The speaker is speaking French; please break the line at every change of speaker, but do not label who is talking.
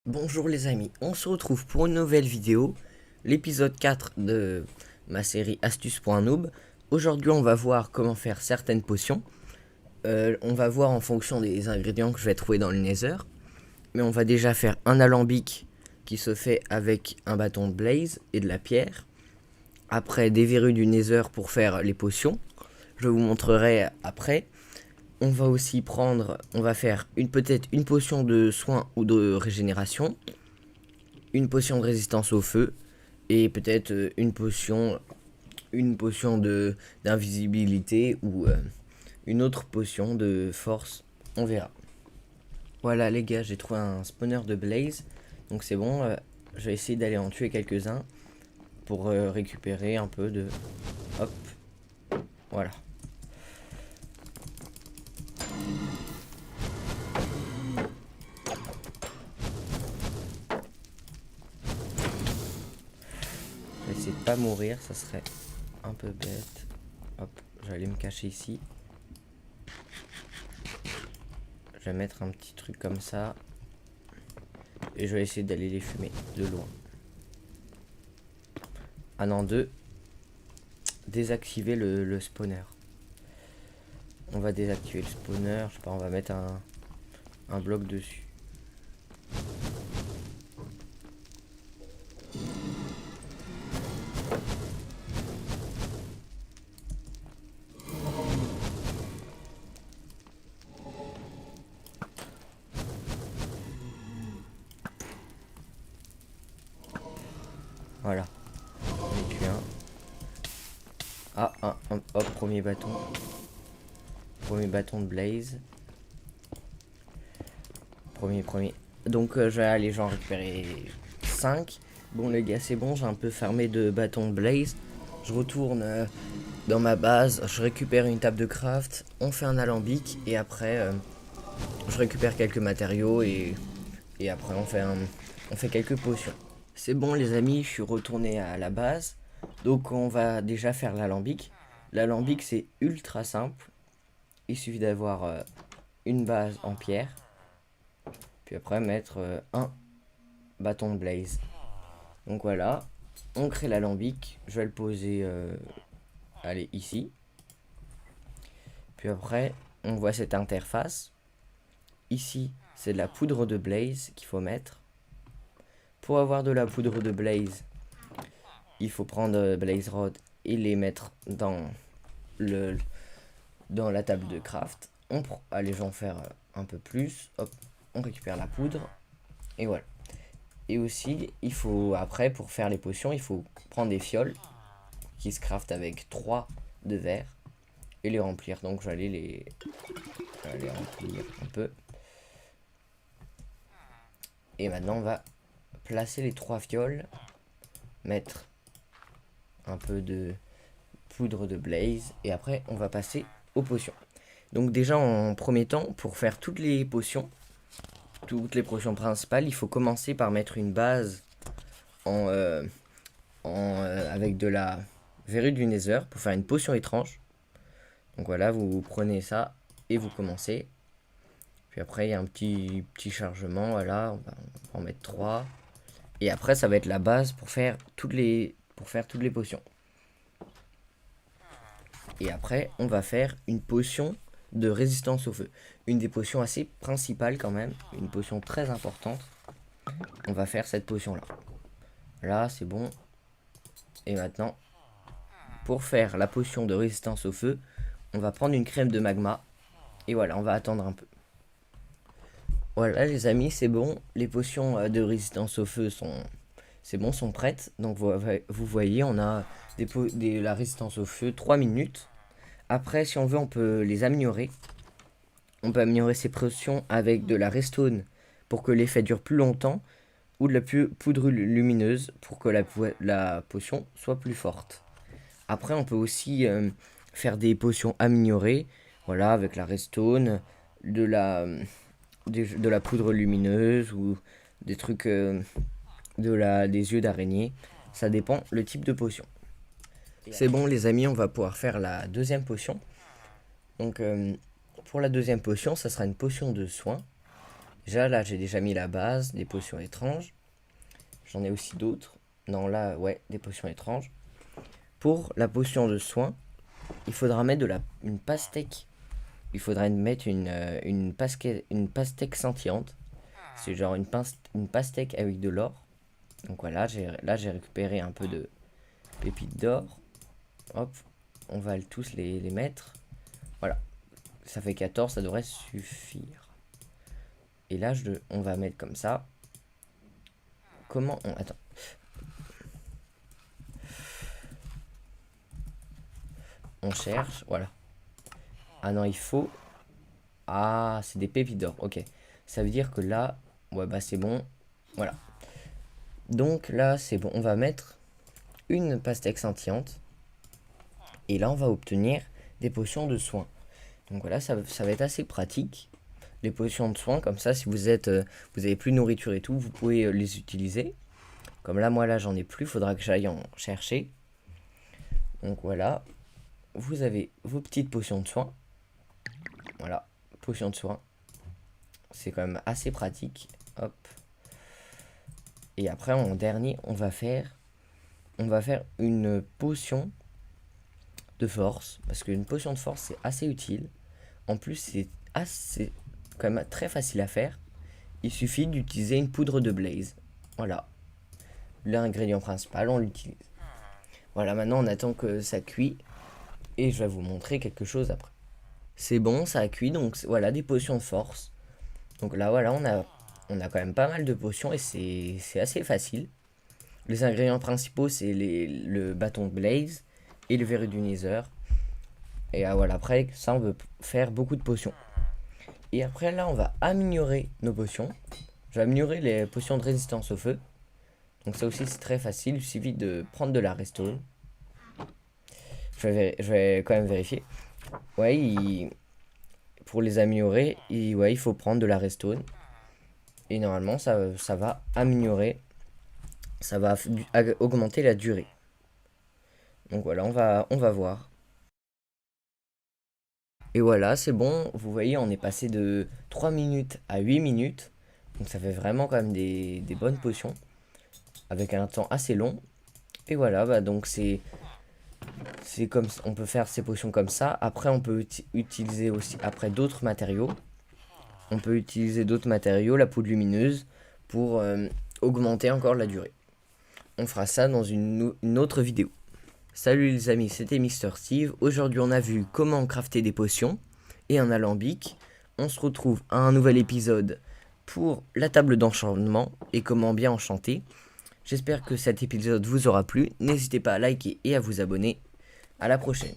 Bonjour les amis, on se retrouve pour une nouvelle vidéo, l'épisode 4 de ma série Astuces.noob. Aujourd'hui on va voir comment faire certaines potions. On va voir en fonction des ingrédients que je vais trouver dans le Nether. Mais on va déjà faire un alambic qui se fait avec un bâton de blaze et de la pierre. Après des verrues du Nether pour faire les potions. Je vous montrerai après. On va aussi on va faire peut-être une potion de soin ou de régénération, une potion de résistance au feu et peut-être une potion de d'invisibilité ou une autre potion de force. On verra. Voilà les gars, j'ai trouvé un spawner de blaze, donc c'est bon. Je vais essayer d'aller en tuer quelques-uns pour récupérer un peu de. Hop, voilà. Je vais essayer de pas mourir, ça serait un peu bête. Hop, j'allais me cacher ici. Je vais mettre un petit truc comme ça. Et je vais essayer d'aller les fumer de loin. Ah non, désactiver le spawner. On va désactiver le spawner. Je sais pas, on va mettre un bloc dessus. Voilà. On est tué un. Ah, hop, premier bâton. Premier bâton de blaze. Premier. Donc je vais aller j'en récupérer 5. Bon les gars, c'est bon, j'ai un peu farmé de bâtons de blaze. Je retourne dans ma base, je récupère une table de craft, on fait un alambic et après je récupère quelques matériaux et après on fait quelques potions. C'est bon les amis, je suis retourné à la base. Donc on va déjà faire l'alambic. L'alambic c'est ultra simple. Il suffit d'avoir une base en pierre. Puis après mettre un bâton de blaze. Donc voilà, on crée l'alambic. Je vais le poser allez, ici. Puis après, on voit cette interface. Ici, c'est de la poudre de blaze qu'il faut mettre. Pour avoir de la poudre de blaze, il faut prendre blaze rod et les mettre dans la table de craft. Allez, j'en faire un peu plus. Hop, on récupère la poudre. Et voilà. Et aussi, il faut, après, pour faire les potions, il faut prendre des fioles qui se craftent avec 3 de verre et les remplir. Donc, je vais aller les remplir un peu. Et maintenant, on va placer les 3 fioles, mettre un peu de poudre de blaze et après, on va passer aux potions. Donc, déjà, en premier temps, pour faire toutes les potions principales, il faut commencer par mettre une base avec de la verrue du Nether pour faire une potion étrange. Donc voilà, vous prenez ça et vous commencez. Puis après, il y a un petit chargement. Voilà, on va en mettre 3. Et après, ça va être la base pour faire toutes les potions. Et après, on va faire une potion de résistance au feu. Une des potions assez principales quand même. Une potion très importante. On va faire cette potion-là. Là, c'est bon. Et maintenant, pour faire la potion de résistance au feu, on va prendre une crème de magma. Et voilà, on va attendre un peu. Voilà les amis, c'est bon. Les potions de résistance au feu sont prêtes. Donc vous voyez, on a la résistance au feu 3 minutes. Après, si on veut, on peut les améliorer. On peut améliorer ces potions avec de la redstone pour que l'effet dure plus longtemps. Ou de la poudre lumineuse pour que la potion soit plus forte. Après, on peut aussi faire des potions améliorées. Voilà, avec la redstone, de la poudre lumineuse ou des trucs des yeux d'araignée. Ça dépend le type de potion. C'est bon les amis, on va pouvoir faire la deuxième potion. Donc pour la deuxième potion, ça sera une potion de soin. Déjà là j'ai déjà mis la base, des potions étranges. J'en ai aussi d'autres. Non là ouais, des potions étranges. Pour la potion de soin, il faudra mettre une pastèque. Il faudra mettre une pastèque scintillante. C'est genre une pastèque avec de l'or. Donc voilà, là j'ai récupéré un peu de pépites d'or. Hop, on va tous les mettre. Voilà, ça fait 14, ça devrait suffire. Et là, on va mettre comme ça. Comment on... Attends. On cherche, voilà. Ah non, il faut... Ah, c'est des pépites d'or, ok. Ça veut dire que là... Ouais, bah c'est bon. Voilà. Donc là, c'est bon. On va mettre une pastèque scintillante. Et là, on va obtenir des potions de soins. Donc voilà, ça va être assez pratique. Les potions de soins, comme ça, si vous avez plus de nourriture et tout, vous pouvez les utiliser. Comme là, moi, là, j'en ai plus. Faudra que j'aille en chercher. Donc voilà. Vous avez vos petites potions de soins. Voilà, potions de soins. C'est quand même assez pratique. Hop. Et après, en dernier, on va faire une potion de force. Parce qu'une potion de force, c'est assez utile. En plus, c'est quand même très facile à faire. Il suffit d'utiliser une poudre de blaze. Voilà. L'ingrédient principal, on l'utilise. Voilà, maintenant on attend que ça cuit. Et je vais vous montrer quelque chose après. C'est bon, ça a cuit, donc voilà, des potions de force. Donc là, voilà, on a quand même pas mal de potions et c'est assez facile. Les ingrédients principaux, c'est le bâton de blaze et le verru du nether. Et voilà, après, ça, on veut faire beaucoup de potions. Et après, là, on va améliorer nos potions. Je vais améliorer les potions de résistance au feu. Donc ça aussi, c'est très facile. Il suffit de prendre de la redstone. Je vais quand même vérifier. Ouais, pour les améliorer, ouais, il faut prendre de la redstone. Et normalement, ça va améliorer. Ça va augmenter la durée. Donc voilà, on va voir. Et voilà, c'est bon. Vous voyez, on est passé de 3 minutes à 8 minutes. Donc ça fait vraiment quand même des bonnes potions. Avec un temps assez long. Et voilà, bah donc c'est comme on peut faire ces potions comme ça. Après, on peut utiliser aussi après d'autres matériaux. On peut utiliser d'autres matériaux, la poudre lumineuse, pour augmenter encore la durée. On fera ça dans une autre vidéo. Salut les amis, c'était Mister Steve. Aujourd'hui, on a vu comment crafter des potions et un alambic. On se retrouve à un nouvel épisode pour la table d'enchantement et comment bien enchanter. J'espère que cet épisode vous aura plu. N'hésitez pas à liker et à vous abonner. À la prochaine.